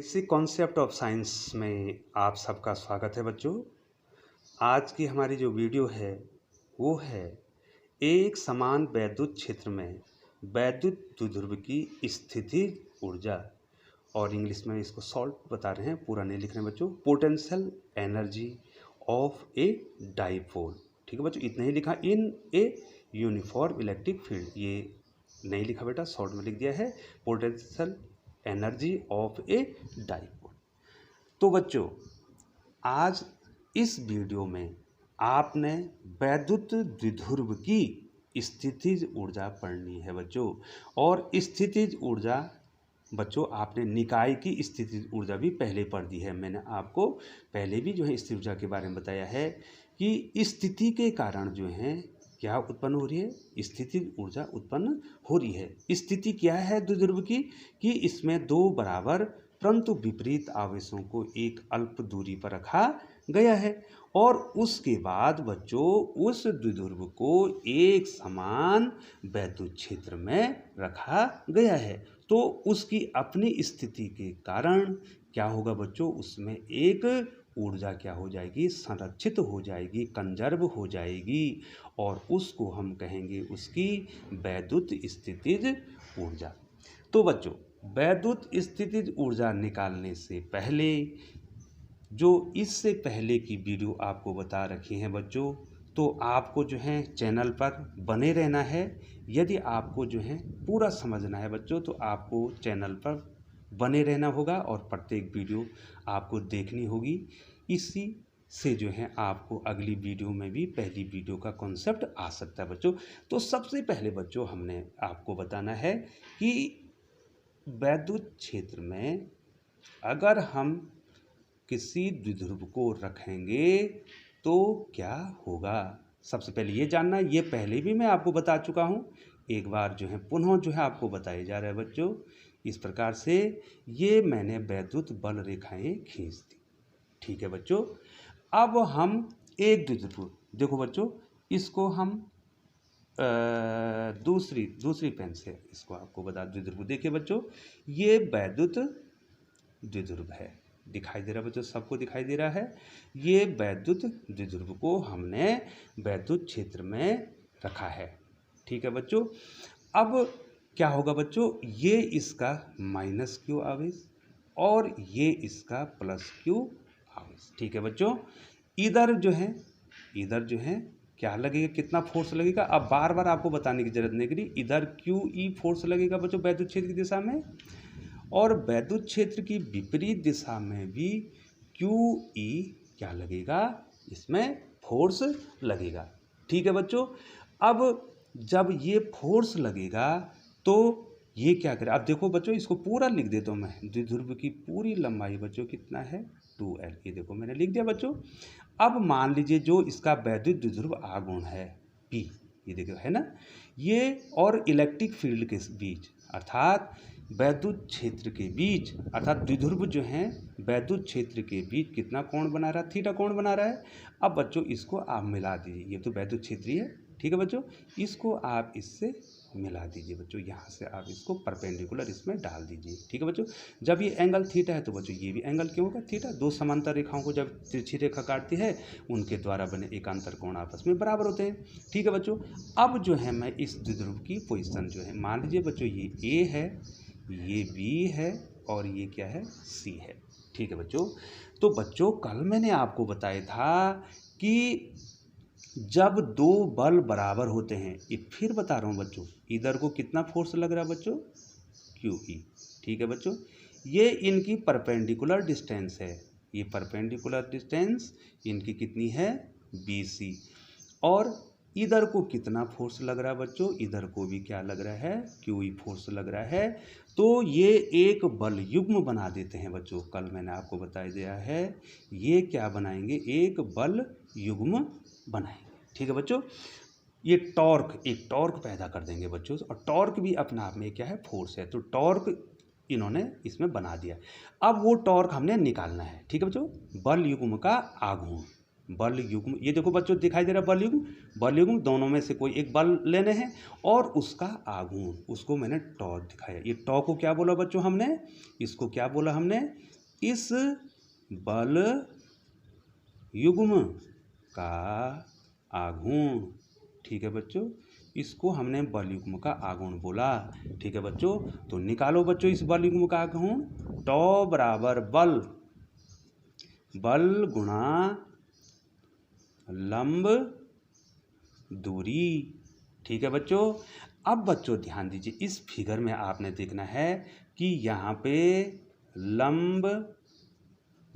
Basic concept of science में आप सबका स्वागत है बच्चों। आज की हमारी जो वीडियो है वो है एक समान वैद्युत क्षेत्र में वैद्युत द्विध्रुव की स्थिति ऊर्जा, और इंग्लिश में इसको सॉल्ट बता रहे हैं, पूरा नहीं लिख रहे हैं बच्चों। Potential energy of a dipole. ठीक है बच्चों, इतना ही लिखा। इन ए यूनिफॉर्म इलेक्ट्रिक फील्ड, ये नहीं लिखा बेटा, शॉर्ट में लिख दिया है potential energy of a dipole. तो बच्चों, आज इस वीडियो में आपने वैद्युत द्विध्रुव की स्थितिज ऊर्जा पढ़नी है बच्चों। और स्थितिज ऊर्जा बच्चों, आपने निकाय की स्थितिज ऊर्जा भी पहले पढ़ दी है। मैंने आपको पहले भी जो है स्थितिज ऊर्जा के बारे में बताया है कि स्थिति के कारण जो है क्या उत्पन्न हो रही है, स्थितिज ऊर्जा उत्पन्न हो रही है। स्थिति क्या है द्विध्रुव की, कि इसमें दो बराबर परंतु विपरीत आवेशों को एक अल्प दूरी पर रखा गया है, और उसके बाद बच्चों उस द्विध्रुव को एक समान वैद्युत क्षेत्र में रखा गया है। तो उसकी अपनी स्थिति के कारण क्या होगा बच्चों, उसमें एक ऊर्जा क्या हो जाएगी, संरक्षित हो जाएगी, कंजर्व हो जाएगी, और उसको हम कहेंगे उसकी वैद्युत स्थितिज ऊर्जा। तो बच्चों, वैद्युत स्थितिज ऊर्जा निकालने से पहले जो इससे पहले की वीडियो आपको बता रखी हैं बच्चों, तो आपको जो है चैनल पर बने रहना है। यदि आपको जो है पूरा समझना है बच्चों, तो आपको चैनल पर बने रहना होगा और प्रत्येक वीडियो आपको देखनी होगी। इसी से जो है आपको अगली वीडियो में भी पहली वीडियो का कॉन्सेप्ट आ सकता है बच्चों। तो सबसे पहले बच्चों हमने आपको बताना है कि वैद्युत क्षेत्र में अगर हम किसी द्विध्रुव को रखेंगे तो क्या होगा। सबसे पहले ये जानना है, ये पहले भी मैं आपको बता चुका हूँ, एक बार जो है पुनः जो है आपको बताया जा रहा है बच्चों। इस प्रकार से ये मैंने वैद्युत बल रेखाएं खींच दी। ठीक है बच्चों, अब हम एक द्विध्रुव, देखो बच्चों, इसको हम दूसरी पेन से इसको आपको बता द्विध्रुव। देखिए बच्चों, ये वैद्युत द्विध्रुव है, दिखाई दे रहा है बच्चों, सबको दिखाई दे रहा है। ये वैद्युत द्विध्रुव को हमने वैद्युत क्षेत्र में रखा है। ठीक है बच्चों, अब क्या होगा बच्चों, ये इसका माइनस क्यू आवेश और ये इसका प्लस क्यू आवेश। ठीक है बच्चों, इधर जो है क्या लगेगा, कितना फोर्स लगेगा। अब बार बार आपको बताने की जरूरत नहीं करी, इधर क्यू ई फोर्स लगेगा बच्चों वैद्युत क्षेत्र की दिशा में, और वैद्युत क्षेत्र की विपरीत दिशा में भी क्यू ई क्या लगेगा, इसमें फोर्स लगेगा। ठीक है बच्चों, अब जब ये फोर्स लगेगा तो ये क्या करे, अब देखो बच्चों, इसको पूरा लिख देता हूँ मैं। द्विध्रुव की पूरी लंबाई बच्चों कितना है, 2L। ये देखो मैंने लिख दिया बच्चों। अब मान लीजिए जो इसका वैद्युत द्विध्रुव आघूर्ण है P, ये देखो है ना, ये और इलेक्ट्रिक फील्ड के बीच अर्थात वैद्युत क्षेत्र के बीच, अर्थात द्विध्रुव जो है वैद्युत क्षेत्र के बीच कितना कोण बना रहा है, थीटा कोण बना रहा है। अब बच्चों इसको आप मिला दीजिए, ये तो वैद्युत क्षेत्र ही है। ठीक है बच्चों, इसको आप इससे मिला दीजिए बच्चों, यहाँ से आप इसको परपेंडिकुलर इसमें डाल दीजिए। ठीक है बच्चों, जब ये एंगल थीटा है तो बच्चों ये भी एंगल क्यों होगा थीटा। दो समांतर रेखाओं को जब तिरछी रेखा काटती है, उनके द्वारा बने एकांतर कोण आपस में बराबर होते हैं। ठीक है बच्चों, अब जो है मैं इस द्विध्रुव की पोजीशन जो है, मान लीजिए बच्चों ये ए है, ये बी है, और ये क्या है, सी है। ठीक है बच्चों, तो बच्चों कल मैंने आपको बताया था कि जब दो बल बराबर होते हैं, ये फिर बता रहा हूँ बच्चों, इधर को कितना फोर्स लग रहा है बच्चों, क्यू ई। ठीक है बच्चों, ये इनकी परपेंडिकुलर डिस्टेंस है, ये परपेंडिकुलर डिस्टेंस इनकी कितनी है, BC। और इधर को कितना फोर्स लग रहा है बच्चों, इधर को भी क्या लग रहा है, क्यू ई फोर्स लग रहा है। तो ये एक बल युग्म बना देते हैं बच्चों, कल मैंने आपको बताया दिया है, ये क्या बनाएंगे, एक बल युग्म बनाएंगे। ठीक है बच्चों, ये एक टॉर्क पैदा कर देंगे बच्चों, और टॉर्क भी अपने आप में क्या है, फोर्स है। तो टॉर्क इन्होंने इसमें बना दिया। अब वो टॉर्क हमने निकालना है। ठीक है बच्चों, बल युग्म का आघूर्ण, बल युग्म, ये देखो बच्चों दिखाई दे रहा है बल युग्म दोनों में से कोई एक बल लेने हैं, और उसका आघूर्ण, उसको मैंने टॉ दिखाया। ये टॉ को क्या बोला बच्चों हमने, इसको क्या बोला हमने, इस बल युग्म का आघूर्ण, ठीक है बच्चों, इसको हमने बल युग्म का आघूर्ण बोला। ठीक है बच्चों, तो निकालो बच्चों इस बल युग्म का आघूर्ण। टॉ बराबर बल, बल गुणा लंब दूरी। ठीक है बच्चों, अब बच्चों ध्यान दीजिए, इस फिगर में आपने देखना है कि यहाँ पे लंब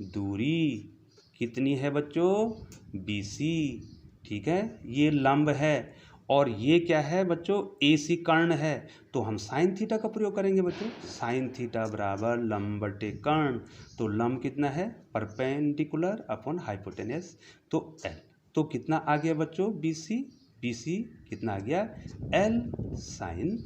दूरी कितनी है बच्चों, BC। ठीक है, ये लंब है और ये क्या है बच्चों, AC कर्ण है। तो हम साइन थीटा का प्रयोग करेंगे बच्चों। साइन थीटा बराबर लंब बटे कर्ण। तो लंब कितना है, परपेंडिकुलर अपॉन हाइपोटेनस, तो L। तो कितना आ गया बच्चों, BC। BC कितना आ गया, L साइन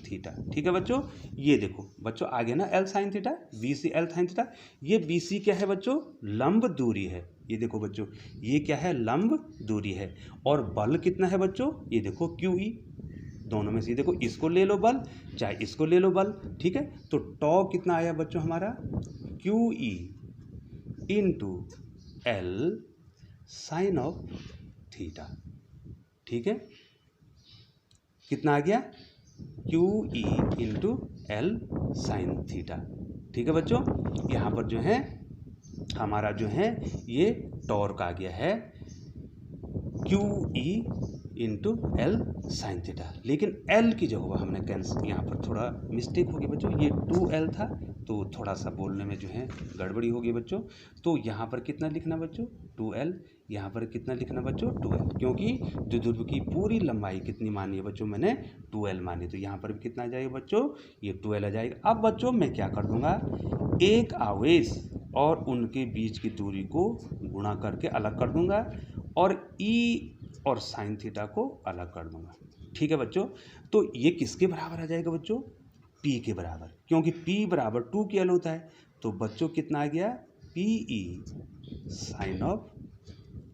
थीटा। ठीक है बच्चों, ये देखो बच्चों आ गया ना L sine theta, BC L sine theta. ये BC क्या है बच्चों, लंब दूरी है। ये देखो बच्चों, ये क्या है, लंब दूरी है। और बल कितना है बच्चों, ये देखो QE। दोनों में से देखो, इसको ले लो बल, चाहे इसको ले लो बल। ठीक है, तो टॉ कितना आया बच्चों हमारा, QE into L sine of theta. ठीक है, कितना आ गया, QE into L sine theta. ठीक है बच्चों, यहाँ पर जो है हमारा जो है ये टॉर्क आ गया है QE into L sine theta. लेकिन L की जगह हमने कैंसिल, यहाँ पर थोड़ा मिस्टेक हो गई बच्चों, ये 2L था तो थोड़ा सा बोलने में जो है गड़बड़ी हो गई बच्चों। तो यहाँ पर कितना लिखना बच्चों, 2L। यहाँ पर कितना लिखना बच्चों, 2L, क्योंकि द्विध्रुव की पूरी लंबाई कितनी मानी है बच्चों, मैंने 2L मानी। तो यहाँ पर भी कितना आ जाएगा बच्चों, ये 2L आ जाएगा। अब बच्चों मैं क्या कर दूंगा, एक आवेश और उनके बीच की दूरी को गुणा करके अलग कर दूंगा और E और साइन थीटा को अलग कर दूंगा। ठीक है बच्चों, तो ये किसके बराबर आ जाएगा बच्चों, P के बराबर, क्योंकि P बराबर 2KL होता है। तो बच्चों कितना आ गया, PE साइन ऑफ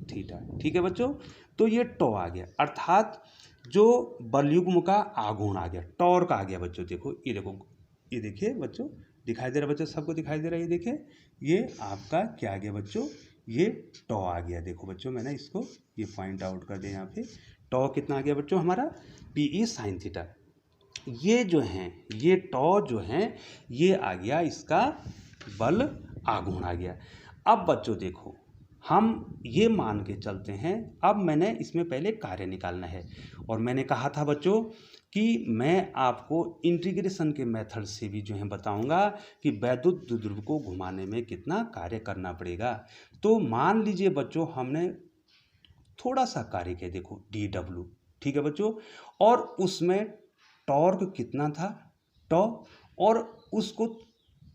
थीटा। ठीक है बच्चों, तो ये टॉ आ गया, अर्थात जो बल युग्म का आघूर्ण आ गया, टॉर्क आ गया बच्चों। देखो ये देखो, ये देखिए बच्चों, दिखाई दे रहा है बच्चों, सबको दिखाई दे रहा है, ये देखिए, ये आपका क्या आ गया बच्चों, ये टॉ आ गया। देखो बच्चों, मैंने इसको ये पॉइंट आउट कर दिया यहाँ पे। टॉ कितना आ गया बच्चों हमारा, PE साइन थीटा। ये जो हैं, ये टॉ जो हैं, ये आ गया इसका बल आघूर्ण आ गया। अब बच्चों देखो, हम ये मान के चलते हैं, अब मैंने इसमें पहले कार्य निकालना है। और मैंने कहा था बच्चों कि मैं आपको इंटीग्रेशन के मेथड से भी जो है बताऊंगा कि वैद्युत द्विध्रुव को घुमाने में कितना कार्य करना पड़ेगा। तो मान लीजिए बच्चों, हमने थोड़ा सा कार्य किया, देखो DW। ठीक है बच्चों, और उसमें टॉर्क कितना था, टॉ, और उसको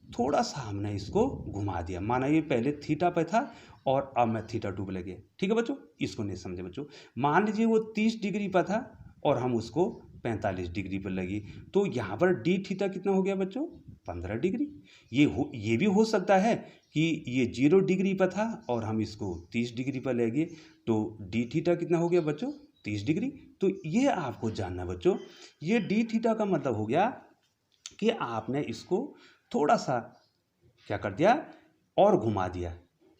थोड़ा सा हमने इसको घुमा दिया। माना ये पहले थीटा पे था और अब मैं थीटा 2 पे लगे। ठीक है बच्चों, इसको नहीं समझे बच्चों। मान लीजिए वो 30 डिग्री पर था और हम उसको 45 डिग्री पर लगी, तो यहाँ पर डी थीटा कितना हो गया बच्चों, 15 डिग्री। ये भी हो सकता है कि ये 0 डिग्री पर था और हम इसको 30 डिग्री पर ले गए, तो डी थीटा कितना हो गया बच्चों, 30 डिग्री। तो ये आपको जानना बच्चों, ये डी थीटा का मतलब हो गया कि आपने इसको थोड़ा सा क्या कर दिया, और घुमा दिया।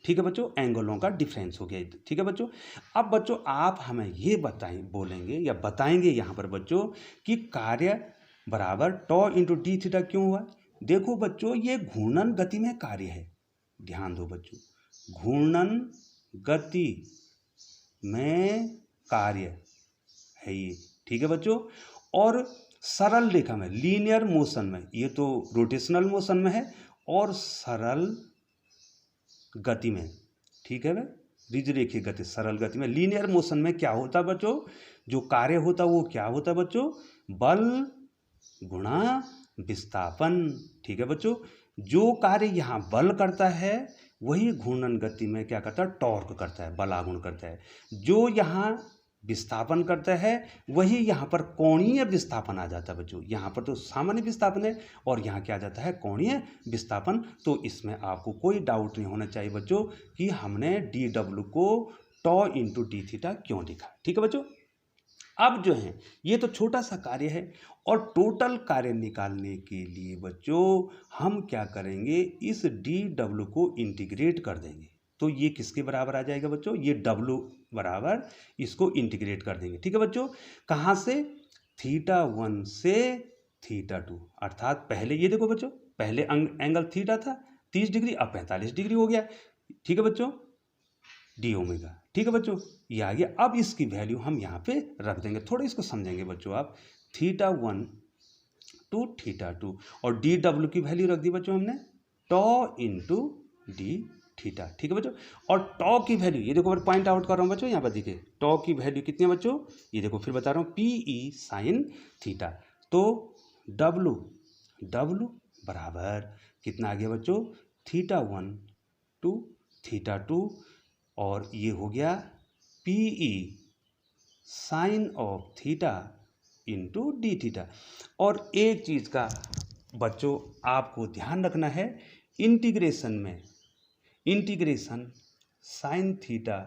ठीक है बच्चों, एंगलों का डिफरेंस हो गया। ठीक है बच्चों, अब बच्चों आप हमें ये बोलेंगे या बताएंगे यहाँ पर बच्चों कि कार्य बराबर टॉ इंटू डी थीटा क्यों हुआ। देखो बच्चों, ये घूर्णन गति में कार्य है, ध्यान दो बच्चों, घूर्णन गति में कार्य है ये। ठीक है बच्चों, और सरल रेखा में, लीनियर मोशन में, ये तो रोटेशनल मोशन में है, और सरल गति में, ठीक है भाई, रिज रेखीय गति, सरल गति में, लीनियर मोशन में क्या होता है बच्चों, जो कार्य होता है वो क्या होता है बच्चों, बल गुणा विस्थापन। ठीक है बच्चों, जो कार्य यहाँ बल करता है वही घूर्णन गति में क्या करता है, टॉर्क करता है, बल आघूर्ण करता है। जो यहाँ विस्थापन करता है वही यहाँ पर कोणीय विस्थापन आ जाता है बच्चों। यहाँ पर तो सामान्य विस्थापन है और यहाँ क्या आ जाता है, कोणीय विस्थापन। तो इसमें आपको कोई डाउट नहीं होना चाहिए बच्चों कि हमने DW को टॉ इंटू डी थीटा क्यों लिखा। ठीक है बच्चों, अब जो है ये तो छोटा सा कार्य है, और टोटल कार्य निकालने के लिए बच्चों हम क्या करेंगे, इस डी डब्ल्यू को इंटीग्रेट कर देंगे। तो ये किसके बराबर आ जाएगा बच्चों, ये डब्ल्यू बराबर इसको इंटीग्रेट कर देंगे। ठीक है बच्चों, कहाँ से, θ1 से θ2, अर्थात पहले ये देखो बच्चों, पहले एंगल थीटा था 30 डिग्री, अब 45 डिग्री हो गया। ठीक है बच्चों, डी ओमेगा। ठीक है बच्चों, ये आ गया। अब इसकी वैल्यू हम यहाँ पे रख देंगे, थोड़ा इसको समझेंगे बच्चों आप। θ1 टू θ2, और डी डब्ल्यू की वैल्यू रख दी बच्चों हमने टॉ इंटू डी थीटा। ठीक है बच्चों, और टॉ की वैल्यू ये देखो, मैं पॉइंट आउट कर रहा हूँ बच्चों, यहाँ पर देखिए टॉ की वैल्यू कितनी है बच्चों, ये देखो फिर बता रहा हूँ, पी ई साइन थीटा। तो डब्लू बराबर कितना आ गया बच्चों, θ1 टू θ2, और ये हो गया P E sine of theta into D theta. और एक चीज़ का बच्चों आपको ध्यान रखना है, इंटीग्रेशन में integration sine theta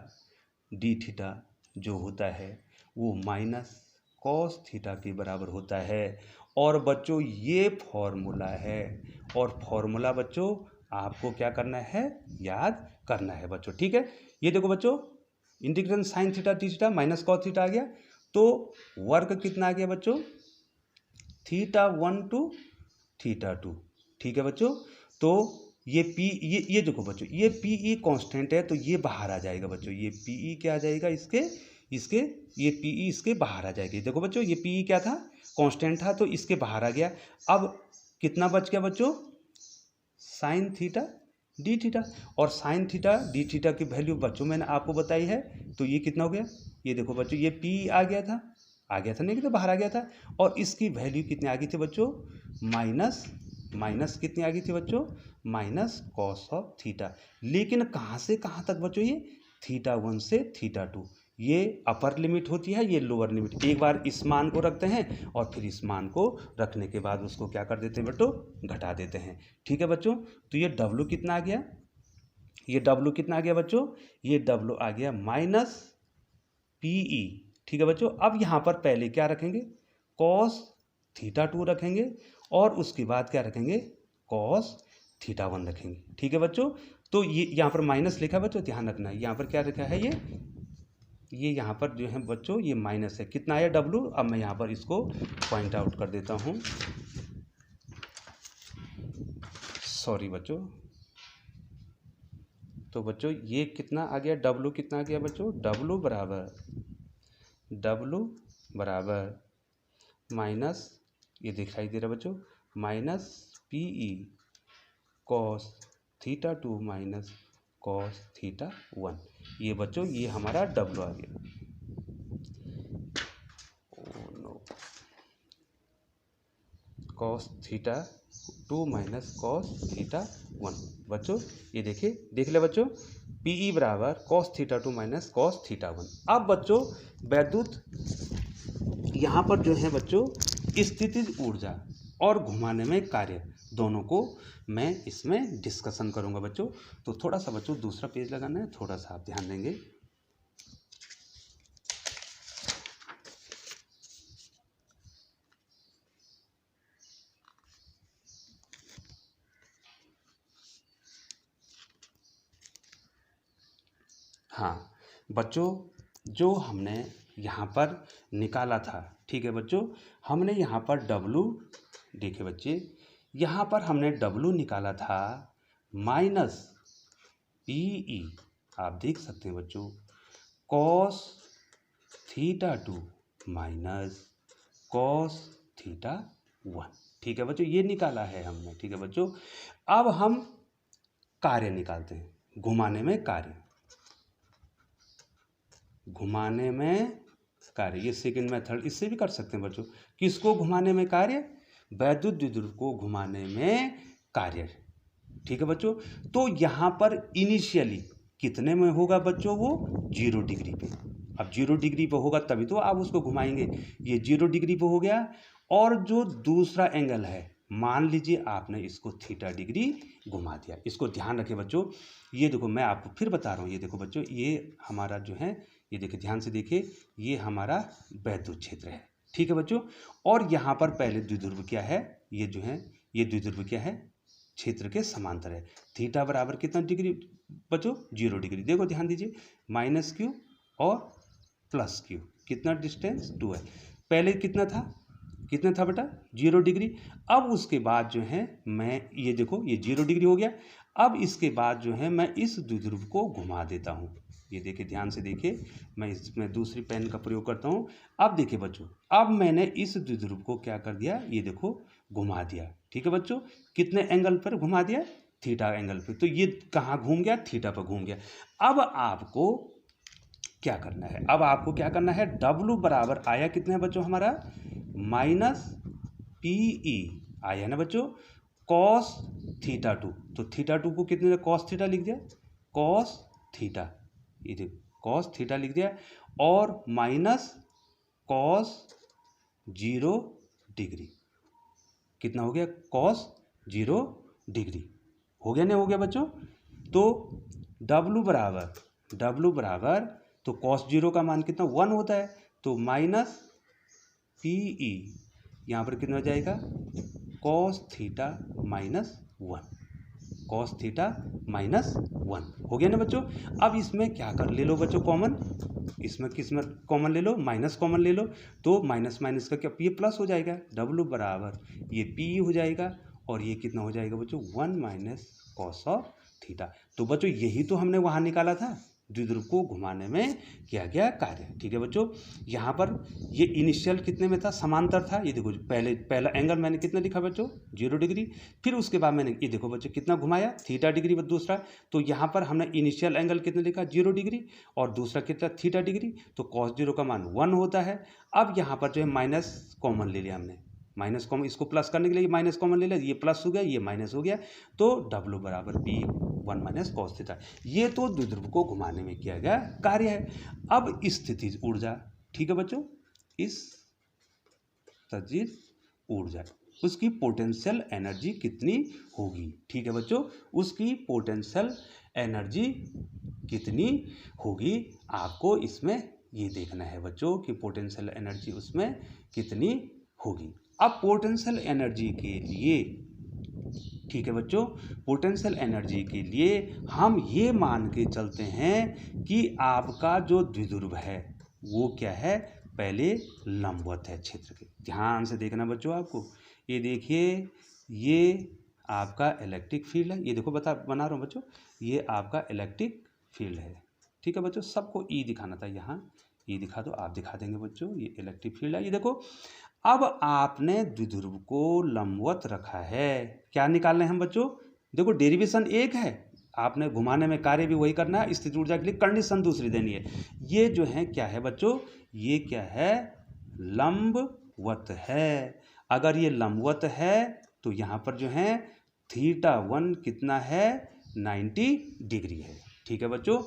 D theta जो होता है वो माइनस कॉस थीटा के बराबर होता है। और बच्चों ये फॉर्मूला है, और फॉर्मूला बच्चों आपको क्या करना है, याद करना है बच्चों। ठीक है, ये देखो बच्चों, integration sine theta D theta minus cos theta आ गया, तो वर्ग कितना आ गया बच्चों, θ1 टू θ2। ठीक है बच्चों, तो ये पी ये देखो बच्चों, ये पी ई कॉन्स्टेंट है, तो ये बाहर आ जाएगा बच्चों, ये पी ई क्या आ जाएगा, इसके ये पी ई इसके बाहर आ जाएगी। देखो बच्चों, ये पी ई क्या था, कांस्टेंट था, तो इसके बाहर आ गया। अब कितना बच गया बच्चों, साइन थीटा डी थीटा, और साइन थीटा डी थीटा की वैल्यू बच्चों मैंने आपको बताई है, तो ये कितना हो गया, ये देखो बच्चों, ये पी आ गया था नहीं तो बाहर आ गया था, और इसकी वैल्यू कितनी आ गई थी बच्चों, माइनस कितनी आ गई थी बच्चों, माइनस कॉस ऑफ थीटा। लेकिन कहाँ से कहाँ तक बच्चों, ये θ1 से θ2, ये अपर लिमिट होती है, ये लोअर लिमिट। एक बार इस मान को रखते हैं, और फिर इस मान को रखने के बाद उसको क्या कर देते हैं बच्चों, घटा देते हैं। ठीक है बच्चों, तो ये डब्लू कितना आ गया, ये डब्लू कितना आ गया बच्चों, ये डब्लू आ गया माइनस पी ई। ठीक है बच्चों, अब यहाँ पर पहले क्या रखेंगे, कॉस θ2 रखेंगे, और उसके बाद क्या रखेंगे, कॉस θ1 रखेंगे। ठीक है बच्चों, तो ये यहाँ पर माइनस लिखा है बच्चों, ध्यान रखना है, यहाँ पर क्या लिखा है, ये यहाँ पर जो है बच्चों ये माइनस है, कितना आया डब्लू। अब मैं यहाँ पर इसको पॉइंट आउट कर देता हूँ, सॉरी बच्चों। तो बच्चों ये कितना आ गया, डब्लू कितना आ गया बच्चों, डब्लू बराबर माइनस, ये दिखाई दे रहा बच्चों, minus P E cos θ2 minus cos θ1। ये बच्चों ये हमारा डब्लू आ गया। Cos θ2 minus cos θ1। बच्चों ये देखिए, देख ले बच्चों, पीई बराबर कॉस θ2 माइनस कॉस θ1। अब बच्चों वैद्युत यहाँ पर जो है बच्चों स्थितिज ऊर्जा और घुमाने में कार्य दोनों को मैं इसमें डिस्कशन करूँगा बच्चों। तो थोड़ा सा बच्चों दूसरा पेज लगाना है, थोड़ा सा आप ध्यान देंगे। हाँ बच्चों, जो हमने यहाँ पर निकाला था, ठीक है बच्चों, हमने यहाँ पर डब्लू, देखिए बच्चे, यहाँ पर हमने डब्लू निकाला था माइनस पी ई, आप देख सकते हैं बच्चों, कॉस θ2 माइनस कॉस θ1। ठीक है बच्चों, ये निकाला है हमने। ठीक है बच्चों, अब हम कार्य निकालते हैं, घुमाने में कार्य, घुमाने में कार्य, ये सेकंड मेथड, इससे भी कर सकते हैं बच्चों। किसको घुमाने में कार्य, वैद्युत द्विध्रुव को घुमाने में कार्य। ठीक है बच्चों, तो यहाँ पर इनिशियली कितने में होगा बच्चों, वो 0 डिग्री पे। अब 0 डिग्री पे होगा तभी तो आप उसको घुमाएंगे, ये 0 डिग्री पे हो गया। और जो दूसरा एंगल है मान लीजिए आपने इसको थीटा डिग्री घुमा दिया। इसको ध्यान रखें बच्चों, ये देखो मैं आपको फिर बता रहा हूँ, ये देखो बच्चों, ये हमारा जो है, ये देखिए ध्यान से देखिए, ये हमारा वैद्युत क्षेत्र है, ठीक है बच्चों। और यहाँ पर पहले द्विध्रुव क्या है, ये जो है, ये द्विध्रुव क्या है, क्षेत्र के समांतर है। थीटा बराबर कितना डिग्री बच्चों, 0 डिग्री। देखो ध्यान दीजिए, माइनस क्यू और प्लस क्यू, कितना डिस्टेंस 2 है। पहले कितना था बेटा, 0 डिग्री। अब उसके बाद जो है मैं, ये देखो ये 0 डिग्री हो गया। अब इसके बाद जो है मैं इस द्विध्रुव को घुमा देता हूँ। ये देखिए ध्यान से देखिए, मैं इसमें दूसरी पेन का प्रयोग करता हूँ। अब देखिए बच्चों, अब मैंने इस द्विध्रुव को क्या कर दिया, ये देखो घुमा दिया, ठीक है बच्चों। कितने एंगल पर घुमा दिया, थीटा एंगल पे। तो ये कहाँ घूम गया, थीटा पर घूम गया। अब आपको क्या करना है, अब आपको क्या करना है, W बराबर आया कितना है बच्चों हमारा, माइनस PE आया ना बच्चों, कॉस थीटा 2। तो थीटा 2 को कितने, कॉस थीटा लिख दिया, कॉस थीटा, ये देखो कॉस थीटा लिख दिया, और माइनस कॉस 0 डिग्री। कितना हो गया, कॉस 0 डिग्री। हो गया नहीं हो गया बच्चों। तो W बराबर तो कॉस 0 का मान कितना, 1 होता है। तो माइनस PE यहाँ पर कितना हो जाएगा, cos theta minus 1, cos theta minus 1। हो गया ना बच्चों। अब इसमें क्या कर ले लो बच्चों, कॉमन, इसमें किसमें कॉमन ले लो, माइनस कॉमन ले लो। तो माइनस माइनस का क्या, ये प्लस हो जाएगा, W बराबर ये PE हो जाएगा, और ये कितना हो जाएगा बच्चों, 1 माइनस कॉस ऑफ थीटा। तो बच्चों यही तो हमने वहाँ निकाला था, द्विध्रुव को घुमाने में किया गया कार्य, ठीक है बच्चों। यहाँ पर ये इनिशियल कितने में था, समांतर था। ये देखो पहला एंगल मैंने कितना लिखा बच्चों, 0 डिग्री। फिर उसके बाद मैंने ये देखो बच्चों कितना घुमाया, थीटा डिग्री दूसरा। तो यहाँ पर हमने इनिशियल एंगल कितना लिखा, 0 डिग्री, और दूसरा कितना, थीटा डिग्री। तो कॉस 0 का मान 1 होता है। अब यहाँ पर जो है माइनस कॉमन ले लिया हमने, माइनस कॉमन, इसको प्लस करने के लिए माइनस कॉमन ले लिया, ये प्लस हो गया, ये माइनस हो गया। तो W बराबर P 1 माइनस कॉस थीटा। ये तो द्विध्रुव को घुमाने में किया गया कार्य है। अब स्थितिज ऊर्जा, ठीक है बच्चों, इस स्थितिज ऊर्जा, उसकी पोटेंशियल एनर्जी कितनी होगी, ठीक है बच्चों, उसकी पोटेंशियल एनर्जी कितनी होगी, आपको इसमें ये देखना है बच्चों कि पोटेंशियल एनर्जी उसमें कितनी होगी। अब पोटेंशियल एनर्जी के लिए, ठीक है बच्चों, पोटेंशियल एनर्जी के लिए हम ये मान के चलते हैं कि आपका जो द्विध्रुव है वो क्या है, पहले लंबवत है क्षेत्र के। ध्यान से देखना बच्चों, आपको ये देखिए, ये आपका इलेक्ट्रिक फील्ड है। ये देखो बना रहा हूँ बच्चों, ये आपका इलेक्ट्रिक फील्ड है, ठीक है बच्चों। सबको E दिखाना था, यहाँ E दिखा दो, आप दिखा देंगे बच्चों, ये इलेक्ट्रिक फील्ड है। ये देखो, अब आपने द्विध्रुव को लंबवत रखा है, क्या निकालना है हम बच्चों, देखो डेरिवेशन एक है, आपने घुमाने में कार्य भी वही करना है, स्थिति ऊर्जा के लिए कंडीशन दूसरी देनी है। ये जो है क्या है बच्चों, ये क्या है, लंबवत है। अगर ये लंबवत है तो यहाँ पर जो है थीटा 1 कितना है, 90 डिग्री है, ठीक है बच्चों।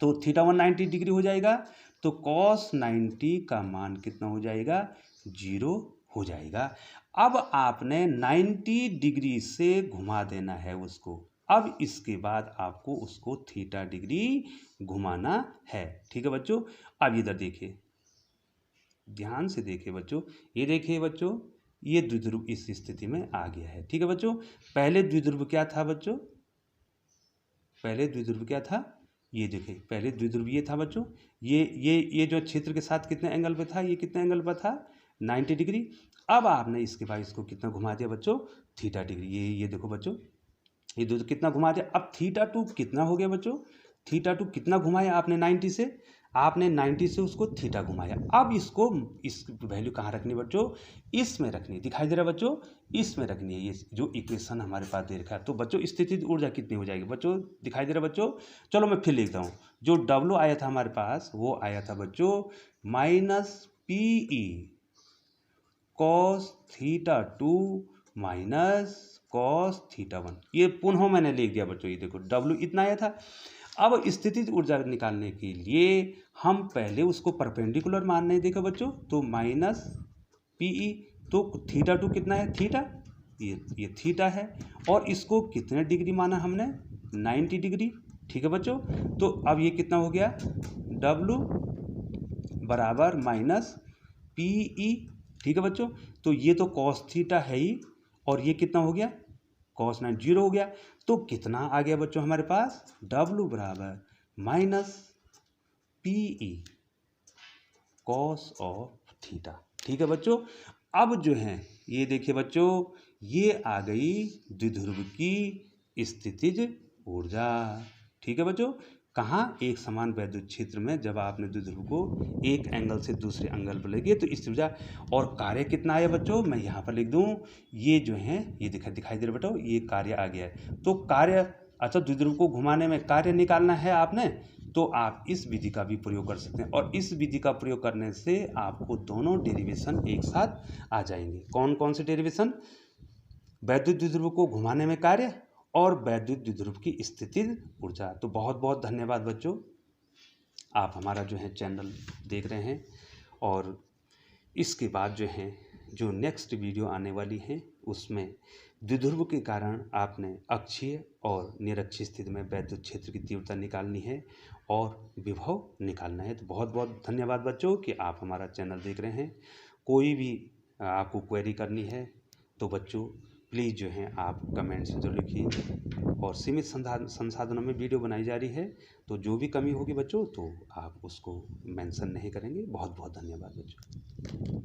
तो थीटा 1 90 डिग्री हो जाएगा, तो कॉस 90 का मान कितना हो जाएगा, 0 हो जाएगा। अब आपने 90 डिग्री से घुमा देना है उसको। अब इसके बाद आपको उसको थीटा डिग्री घुमाना है, ठीक है बच्चों। अब इधर देखिए, ध्यान से देखिए बच्चों, ये देखिए बच्चों, ये द्विध्रुव इस स्थिति में आ गया है, ठीक है बच्चों। पहले द्विध्रुव क्या था बच्चों, पहले द्विध्रुव क्या था, ये देखिए, पहले द्विध्रुव ये था बच्चों, ये जो क्षेत्र के साथ कितने एंगल पे था, ये कितने एंगल पर था, 90 डिग्री। अब आपने इसके बाद इसको कितना घुमा दिया बच्चों, थीटा डिग्री। ये देखो बच्चों, ये दो कितना घुमा दिया। अब थीटा 2 कितना हो गया बच्चों, थीटा 2 कितना घुमाया आपने, 90 से, आपने 90 से उसको थीटा घुमाया। अब इसको, इस वैल्यू कहाँ रखनी बच्चों, इसमें रखनी, दिखाई दे रहा है बच्चों, इसमें रखनी है, ये जो इक्वेशन हमारे पास दे रखा है। तो बच्चों स्थितिज ऊर्जा कितनी हो जाएगी बच्चों, दिखाई दे रहा है बच्चों। चलो मैं फिर लिखता हूँ, जो W आया था हमारे पास, वो आया था बच्चों minus PE cos theta 2 minus cos theta 1। ये पुनः मैंने लिख दिया बच्चों, ये देखो W इतना आया था। अब स्थितिज ऊर्जा निकालने के लिए हम पहले उसको परपेंडिकुलर मानने देखो बच्चों, तो माइनस PE, तो थीटा 2 कितना है, थीटा, ये थीटा है और इसको कितने डिग्री माना हमने 90 डिग्री। ठीक है बच्चों, तो अब ये कितना हो गया W बराबर माइनस पी ई। ठीक है बच्चों, तो ये तो कॉस थीटा है ही और ये कितना हो गया कॉस 90 जीरो हो गया। तो कितना आ गया बच्चों हमारे पास W बराबर minus P E cos of theta. ठीक है बच्चों, अब जो है ये देखिए बच्चों, ये आ गई द्विध्रुव की स्थितिज ऊर्जा। ठीक है बच्चों, कहाँ एक समान वैद्युत क्षेत्र में जब आपने द्विध्रुव को एक एंगल से दूसरे एंगल पर ले गए तो स्थितिज ऊर्जा। और कार्य कितना आया बच्चों, मैं यहाँ पर लिख दूँ, ये जो है ये दिखाई दे रहा बेटा, ये कार्य आ गया है। तो कार्य, अच्छा द्विध्रुव को घुमाने में कार्य निकालना है आपने, तो आप इस विधि का भी प्रयोग कर सकते हैं और इस विधि का प्रयोग करने से आपको दोनों डेरिवेशन एक साथ आ जाएंगे। कौन कौन से डेरिवेशन, वैद्युत द्विध्रुव को घुमाने में कार्य और वैद्युत द्विध्रुव की स्थितिज ऊर्जा। तो बहुत बहुत धन्यवाद बच्चों, आप हमारा जो है चैनल देख रहे हैं और इसके बाद जो है जो नेक्स्ट वीडियो आने वाली है उसमें द्विध्रुव के कारण आपने अक्षीय और निरक्षीय स्थिति में वैद्युत क्षेत्र की तीव्रता निकालनी है और विभव निकालना है। तो बहुत बहुत धन्यवाद बच्चों कि आप हमारा चैनल देख रहे हैं। कोई भी आपको क्वेरी करनी है तो बच्चों प्लीज़ जो है आप कमेंट्स में जरूर लिखिए और सीमित संसाधनों में वीडियो बनाई जा रही है, तो जो भी कमी होगी बच्चों तो आप उसको मेंशन नहीं करेंगे। बहुत बहुत धन्यवाद बच्चों।